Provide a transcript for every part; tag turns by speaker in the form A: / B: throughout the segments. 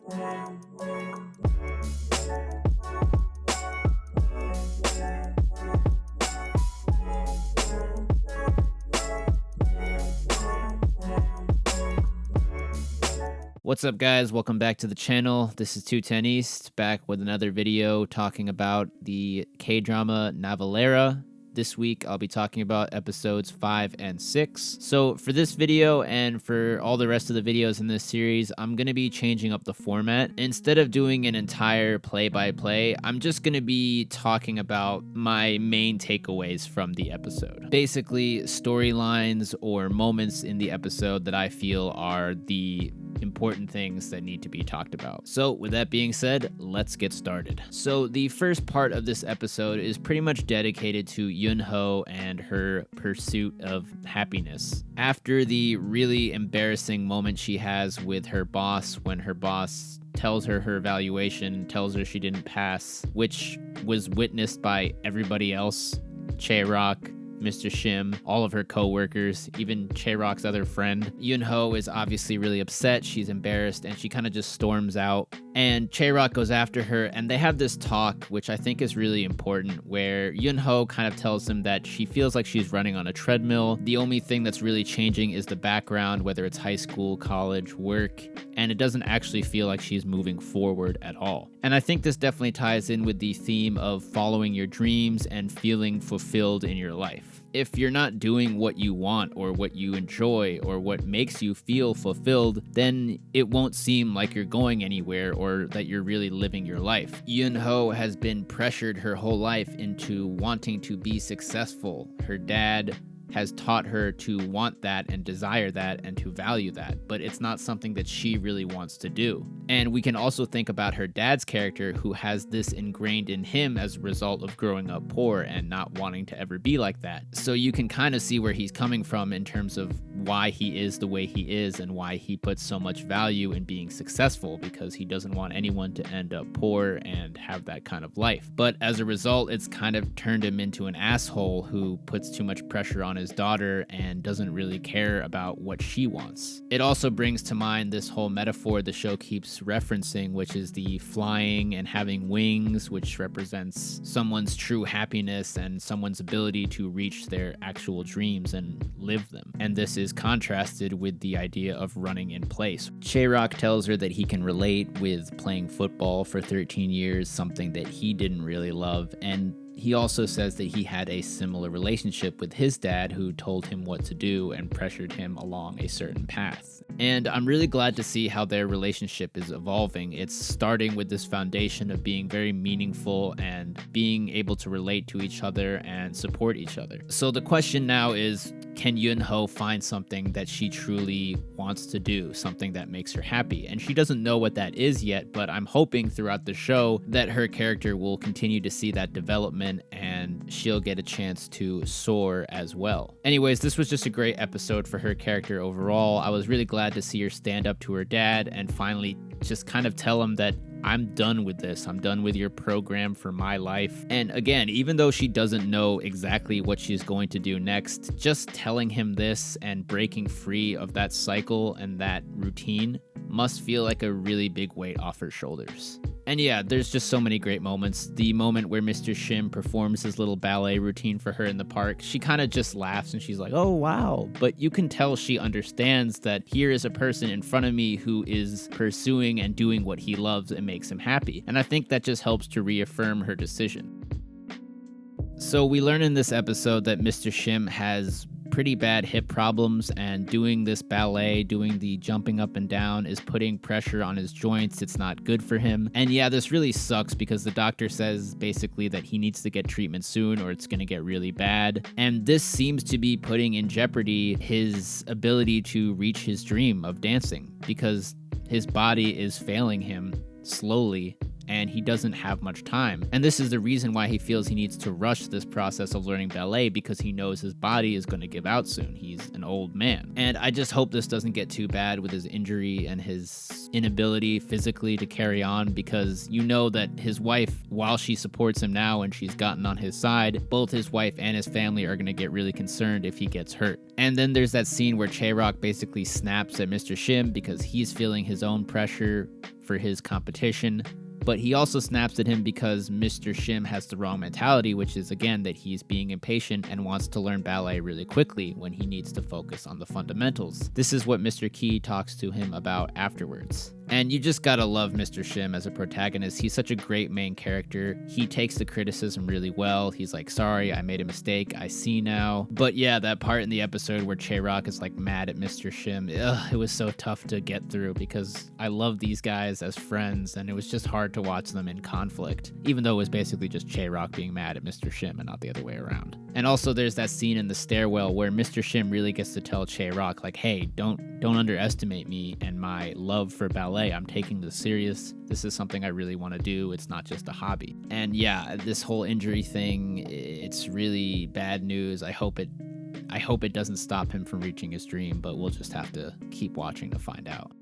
A: What's up, guys? Welcome back to the channel. This is TwoTenEast, back with another video talking about the K-drama Navillera. This week, I'll be talking about episodes 5 and 6. So for this video and for all the rest of the videos in this series, I'm going to be changing up the format. Instead of doing an entire play-by-play, I'm just going to be talking about my main takeaways from the episode. Basically, storylines or moments in the episode that I feel are the important things that need to be talked about. So with that being said, let's get started. So the first part of this episode is pretty much dedicated to Eun-Ho and her pursuit of happiness. After the really embarrassing moment she has with her boss when her boss tells her her evaluation, tells her she didn't pass, which was witnessed by everybody else, Chae-Rok, Mr. Shim, all of her co-workers, even Chae-Rok's other friend. Eun-Ho is obviously really upset, she's embarrassed, and she kind of just storms out. And Chae-Rok goes after her, and they have this talk, which I think is really important, where Eun-Ho kind of tells him that she feels like she's running on a treadmill. The only thing that's really changing is the background, whether it's high school, college, work, and it doesn't actually feel like she's moving forward at all. And I think this definitely ties in with the theme of following your dreams and feeling fulfilled in your life. If you're not doing what you want or what you enjoy or what makes you feel fulfilled, then it won't seem like you're going anywhere or that you're really living your life. Eun-Ho has been pressured her whole life into wanting to be successful. Her dad has taught her to want that and desire that and to value that, but it's not something that she really wants to do. And we can also think about her dad's character, who has this ingrained in him as a result of growing up poor and not wanting to ever be like that. So you can kind of see where he's coming from in terms of why he is the way he is and why he puts so much value in being successful, because he doesn't want anyone to end up poor and have that kind of life. But as a result, it's kind of turned him into an asshole who puts too much pressure on his daughter and doesn't really care about what she wants. It also brings to mind this whole metaphor the show keeps referencing, which is the flying and having wings, which represents someone's true happiness and someone's ability to reach their actual dreams and live them. And this is contrasted with the idea of running in place. Chae-Rok tells her that he can relate with playing football for 13 years, something that he didn't really love, and he also says that he had a similar relationship with his dad, who told him what to do and pressured him along a certain path. And I'm really glad to see how their relationship is evolving. It's starting with this foundation of being very meaningful and being able to relate to each other and support each other. So the question now is, can Eun-Ho find something that she truly wants to do, something that makes her happy? And she doesn't know what that is yet, but I'm hoping throughout the show that her character will continue to see that development and she'll get a chance to soar as well. Anyways, this was just a great episode for her character overall. I was really glad to see her stand up to her dad and finally just kind of tell him that I'm done with this. I'm done with your program for my life. And again, even though she doesn't know exactly what she's going to do next, just telling him this and breaking free of that cycle and that routine must feel like a really big weight off her shoulders. And yeah, there's just so many great moments. The moment where Mr. Shim performs his little ballet routine for her in the park, she kind of just laughs and she's like, oh wow. But you can tell she understands that here is a person in front of me who is pursuing and doing what he loves and makes him happy. And I think that just helps to reaffirm her decision. So we learn in this episode that Mr. Shim has pretty bad hip problems, and doing this ballet, doing the jumping up and down, is putting pressure on his joints. It's not good for him. And yeah, this really sucks because the doctor says basically that he needs to get treatment soon or it's gonna get really bad. And this seems to be putting in jeopardy his ability to reach his dream of dancing, because his body is failing him slowly and he doesn't have much time. And this is the reason why he feels he needs to rush this process of learning ballet, because he knows his body is going to give out soon. He's an old man. And I just hope this doesn't get too bad with his injury and his inability physically to carry on, because you know that his wife, while she supports him now and she's gotten on his side, both his wife and his family are going to get really concerned if he gets hurt. And then there's that scene where Chae-Rok basically snaps at Mr. Shim because he's feeling his own pressure for his competition. But he also snaps at him because Mr. Shim has the wrong mentality, which is, again, that he's being impatient and wants to learn ballet really quickly when he needs to focus on the fundamentals. This is what Mr. Key talks to him about afterwards. And you just gotta love Mr. Shim as a protagonist. He's such a great main character. He takes the criticism really well. He's like, sorry, I made a mistake. I see now. But yeah, that part in the episode where Chae-Rok is like mad at Mr. Shim, it was so tough to get through because I love these guys as friends and it was just hard to watch them in conflict, even though it was basically just Chae-Rok being mad at Mr. Shim and not the other way around. And also there's that scene in the stairwell where Mr. Shim really gets to tell Chae-Rok, like, hey, don't underestimate me and my love for ballet. I'm taking this serious. This is something I really want to do. It's not just a hobby. And yeah, this whole injury thing, it's really bad news. I hope it doesn't stop him from reaching his dream, but we'll just have to keep watching to find out.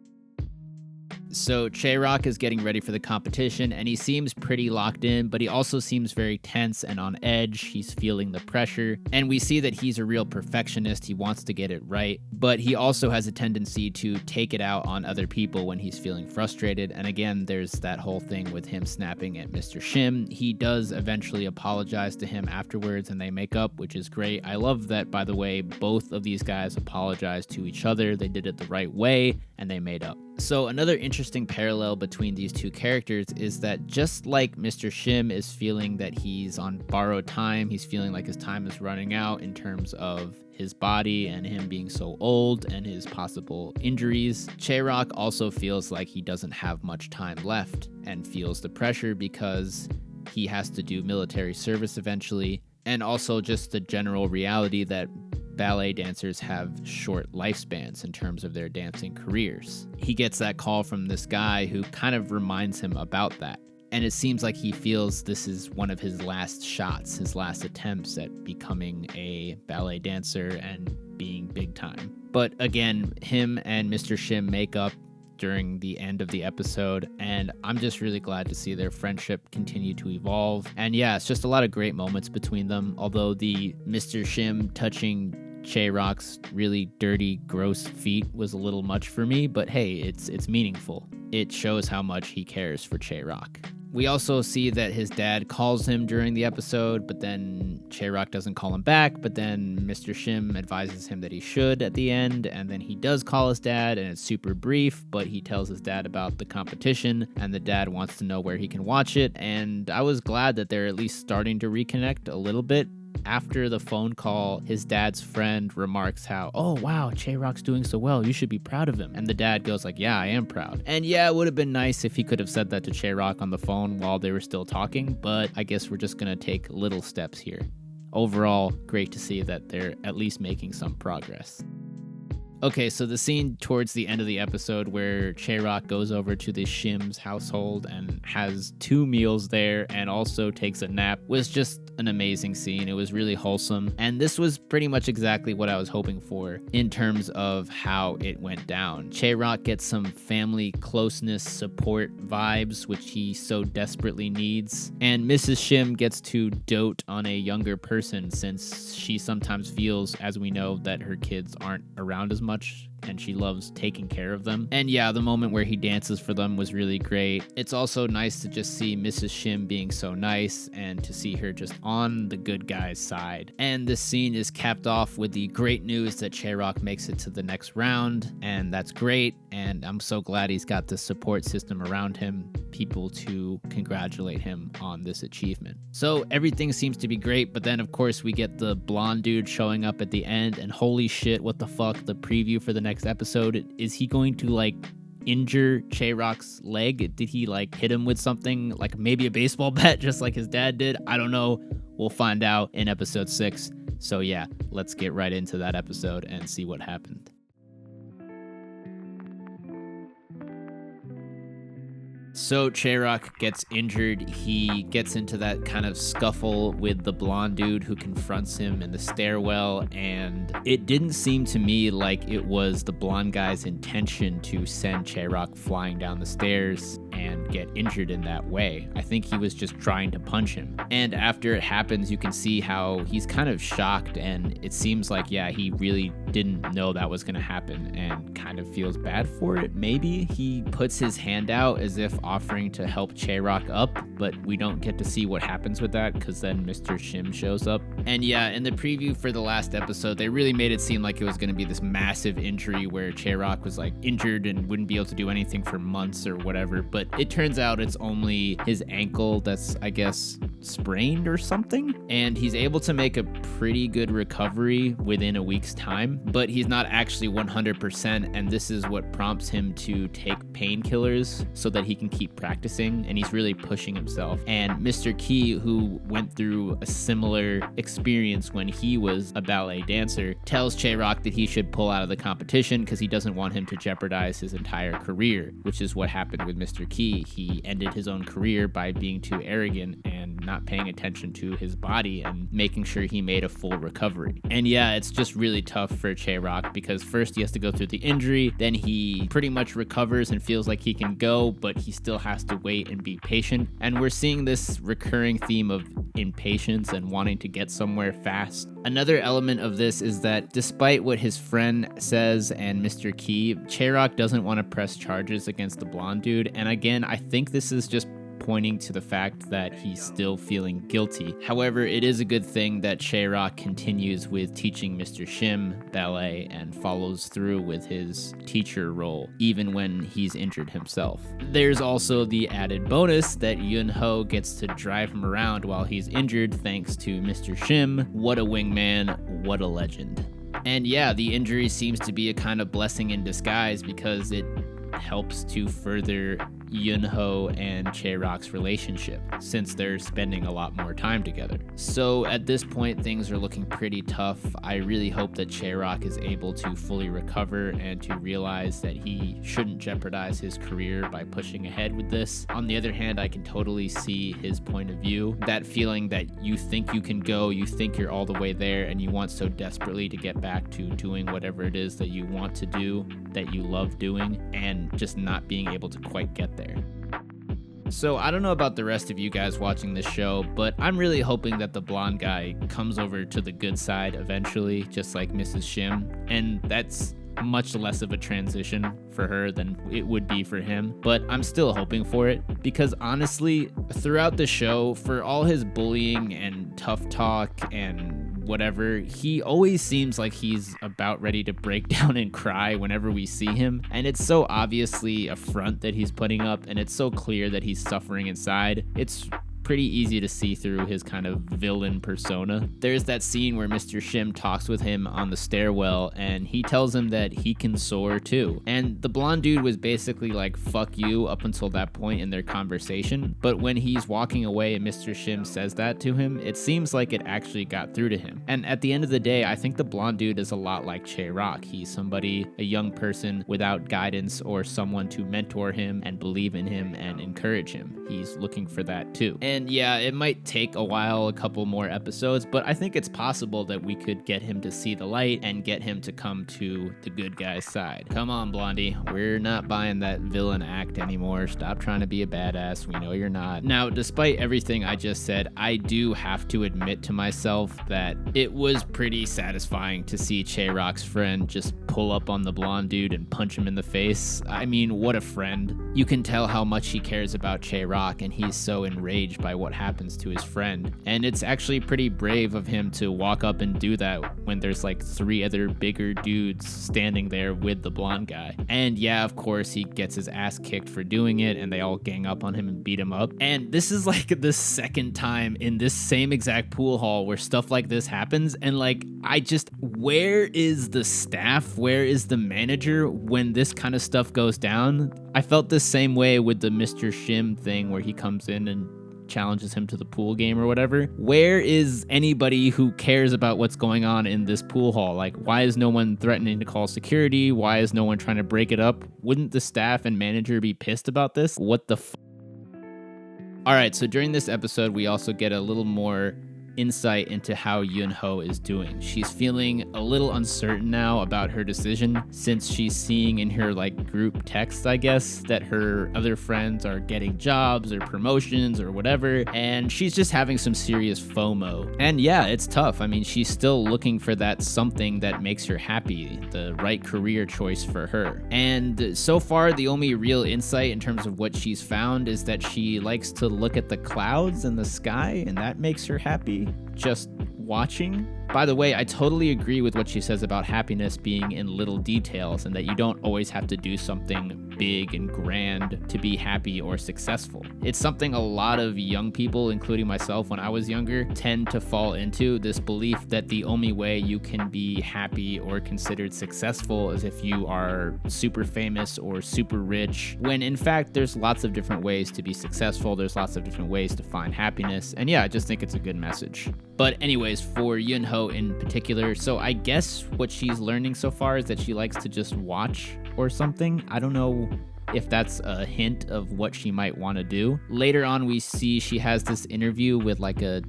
A: So Chae-Rok is getting ready for the competition, and he seems pretty locked in, but he also seems very tense and on edge. He's feeling the pressure, and we see that he's a real perfectionist. He wants to get it right, but he also has a tendency to take it out on other people when he's feeling frustrated. And again, there's that whole thing with him snapping at Mr. Shim. He does eventually apologize to him afterwards, and they make up, which is great. I love that, by the way, both of these guys apologized to each other. They did it the right way, and they made up. So another interesting parallel between these two characters is that just like Mr. Shim is feeling that he's on borrowed time, he's feeling like his time is running out in terms of his body and him being so old and his possible injuries, Chae-Rok also feels like he doesn't have much time left and feels the pressure because he has to do military service eventually, and also just the general reality that ballet dancers have short lifespans in terms of their dancing careers. He gets that call from this guy who kind of reminds him about that. And it seems like he feels this is one of his last shots, his last attempts at becoming a ballet dancer and being big time. But again, him and Mr. Shim make up during the end of the episode, and I'm just really glad to see their friendship continue to evolve. And yeah, it's just a lot of great moments between them, although the Mr. Shim touching Chae-Rok's really dirty, gross feet was a little much for me, but hey, it's meaningful. It shows how much he cares for Chae-Rok. We also see that his dad calls him during the episode, but then Chae-Rok doesn't call him back, but then Mr. Shim advises him that he should at the end, and then he does call his dad, and it's super brief, but he tells his dad about the competition, and the dad wants to know where he can watch it, and I was glad that they're at least starting to reconnect a little bit. After the phone call, his dad's friend remarks how, oh wow, Chae-Rok's doing so well, you should be proud of him. And the dad goes like, yeah, I am proud. And yeah, it would have been nice if he could have said that to Chae-Rok on the phone while they were still talking, but I guess we're just gonna take little steps here. Overall, great to see that they're at least making some progress. Okay, so the scene towards the end of the episode where Chae-Rok goes over to the Shim's household and has 2 meals there and also takes a nap was just an amazing scene. It was really wholesome, and this was pretty much exactly what I was hoping for in terms of how it went down. Chae-Rok gets some family closeness support vibes, which he so desperately needs, and Mrs. Shim gets to dote on a younger person since she sometimes feels, as we know, that her kids aren't around as much and she loves taking care of them. And yeah, the moment where he dances for them was really great. It's also nice to just see Mrs. Shim being so nice and to see her just on the good guy's side. And this scene is capped off with the great news that Chae-Rok makes it to the next round, and that's great, and I'm so glad he's got the support system around him, people to congratulate him on this achievement. So everything seems to be great, but then of course we get the blonde dude showing up at the end, and holy shit, what the fuck, the preview for the next episode, is he going to like injure Chae-Rok's leg? Did he like hit him with something, like maybe a baseball bat just like his dad did? I don't know. We'll find out in episode 6. So yeah, let's get right into that episode and see what happened. So Chae-Rok gets injured. He gets into that kind of scuffle with the blonde dude who confronts him in the stairwell, and it didn't seem to me like it was the blonde guy's intention to send Chae-Rok flying down the stairs and get injured in that way. I think he was just trying to punch him. And after it happens, you can see how he's kind of shocked, and it seems like, yeah, he really didn't know that was going to happen and kind of feels bad for it. Maybe he puts his hand out as if offering to help Chae-Rok up, but we don't get to see what happens with that because then Mr. Shim shows up. And yeah, in the preview for the last episode, they really made it seem like it was going to be this massive injury where Chae-Rok was like injured and wouldn't be able to do anything for months or whatever, but it turns out it's only his ankle that's, I guess, sprained or something, and he's able to make a pretty good recovery within a week's time, but he's not actually 100%, and this is what prompts him to take painkillers so that he can keep practicing, and he's really pushing himself. And Mr. Key, who went through a similar experience when he was a ballet dancer, tells Chae-Rok that he should pull out of the competition because he doesn't want him to jeopardize his entire career, which is what happened with Mr. Key. He ended his own career by being too arrogant and not paying attention to his body and making sure he made a full recovery. And yeah, it's just really tough for Chae-Rok because first he has to go through the injury, then he pretty much recovers and feels like he can go, but he still has to wait and be patient. And we're seeing this recurring theme of impatience and wanting to get somewhere fast. Another element of this is that despite what his friend says and Mr. Key, Chae-Rok doesn't want to press charges against the blonde dude. And again, I think this is just pointing to the fact that he's still feeling guilty. However, it is a good thing that Chae-Rok continues with teaching Mr. Shim ballet and follows through with his teacher role, even when he's injured himself. There's also the added bonus that Eun-Ho gets to drive him around while he's injured thanks to Mr. Shim. What a wingman, what a legend. And yeah, the injury seems to be a kind of blessing in disguise because it helps to further Eun-Ho and Chae-Rok's relationship since they're spending a lot more time together. So at this point, things are looking pretty tough. I really hope that Chae-Rok is able to fully recover and to realize that he shouldn't jeopardize his career by pushing ahead with this. On the other hand, I can totally see his point of view. That feeling that you think you can go, you think you're all the way there, and you want so desperately to get back to doing whatever it is that you want to do, that you love doing, and just not being able to quite get there. So I don't know about the rest of you guys watching this show, but I'm really hoping that the blonde guy comes over to the good side eventually, just like Mrs. Shim, and that's much less of a transition for her than it would be for him, but I'm still hoping for it because honestly, throughout the show, for all his bullying and tough talk and whatever, he always seems like he's about ready to break down and cry whenever we see him, and it's so obviously a front that he's putting up, and it's so clear that he's suffering inside. It's pretty easy to see through his kind of villain persona. There's that scene where Mr. Shim talks with him on the stairwell and he tells him that he can soar too. And the blonde dude was basically like, fuck you up until that point in their conversation. But when he's walking away and Mr. Shim says that to him, it seems like it actually got through to him. And at the end of the day, I think the blonde dude is a lot like Chae-Rok. He's somebody, a young person without guidance or someone to mentor him and believe in him and encourage him. He's looking for that too. And yeah, it might take a while, a couple more episodes, but I think it's possible that we could get him to see the light and get him to come to the good guy's side. Come on, Blondie. We're not buying that villain act anymore. Stop trying to be a badass. We know you're not. Now, despite everything I just said, I do have to admit to myself that it was pretty satisfying to see Chae-Rok's friend just pull up on the blonde dude and punch him in the face. I mean, what a friend. You can tell how much he cares about Chae-Rok, and he's so enraged by what happens to his friend. And it's actually pretty brave of him to walk up and do that when there's like 3 other bigger dudes standing there with the blonde guy. And yeah, of course, he gets his ass kicked for doing it, and they all gang up on him and beat him up. And this is like the second time in this same exact pool hall where stuff like this happens, and like, where is the staff? Where is the manager when this kind of stuff goes down? I felt the same way with the Mr. Shim thing where he comes in and challenges him to the pool game or whatever. Where is anybody who cares about what's going on in this pool hall? Like, why is no one threatening to call security? Why is no one trying to break it up? Wouldn't the staff and manager be pissed about this? What the All right, so during this episode, we also get a little more insight into how Eun-Ho is doing. She's feeling a little uncertain now about her decision since she's seeing in her like group text, I guess, that her other friends are getting jobs or promotions or whatever, and she's just having some serious FOMO. And yeah, it's tough. I mean, she's still looking for that something that makes her happy, the right career choice for her. And so far, the only real insight in terms of what she's found is that she likes to look at the clouds and the sky, and that makes her happy. Just watching. By the way, I totally agree with what she says about happiness being in little details and that you don't always have to do something big and grand to be happy or successful. It's something a lot of young people, including myself when I was younger, tend to fall into, this belief that the only way you can be happy or considered successful is if you are super famous or super rich, when in fact there's lots of different ways to be successful, there's lots of different ways to find happiness, and yeah, I just think it's a good message. But anyways, for Eun-Ho in particular, so I guess what she's learning so far is that she likes to just watch or something. I don't know if that's a hint of what she might want to do. Later on, we see she has this interview with like a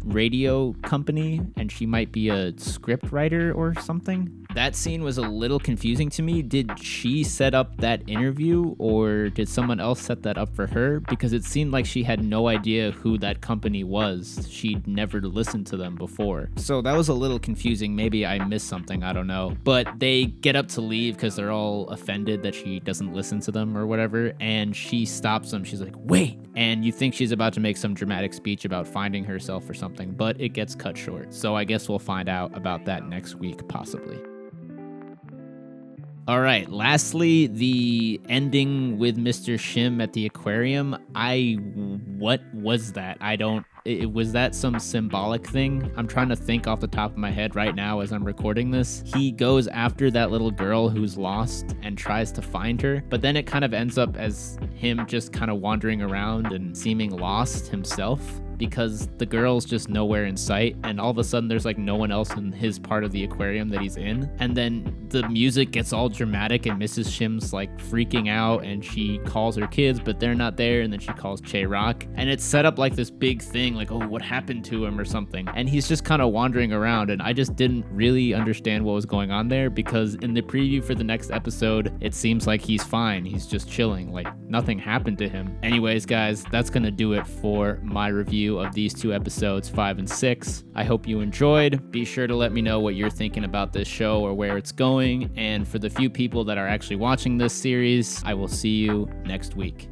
A: radio company, and she might be a script writer or something. That scene was a little confusing to me. Did she set up that interview, or did someone else set that up for her? Because it seemed like she had no idea who that company was. She'd never listened to them before. So that was a little confusing. Maybe I missed something, I don't know. But they get up to leave because they're all offended that she doesn't listen to them or whatever, and she stops them. She's like, wait! And you think she's about to make some dramatic speech about finding herself or something, but it gets cut short. So I guess we'll find out about that next week, possibly. All right, lastly, the ending with Mr. Shim at the aquarium. What was that? Was that some symbolic thing? I'm trying to think off the top of my head right now as I'm recording this. He goes after that little girl who's lost and tries to find her, but then it kind of ends up as him just kind of wandering around and seeming lost himself, because the girl's just nowhere in sight, and all of a sudden there's like no one else in his part of the aquarium that he's in. And then the music gets all dramatic and Mrs. Shim's like freaking out, and she calls her kids, but they're not there, and then she calls Chae-Rok, and it's set up like this big thing, like, oh, what happened to him or something. And he's just kind of wandering around, and I just didn't really understand what was going on there, because in the preview for the next episode, it seems like he's fine. He's just chilling, like nothing happened to him. Anyways, guys, that's gonna do it for my review of these two episodes, 5 and 6. I hope you enjoyed. Be sure to let me know what you're thinking about this show or where it's going. And for the few people that are actually watching this series, I will see you next week.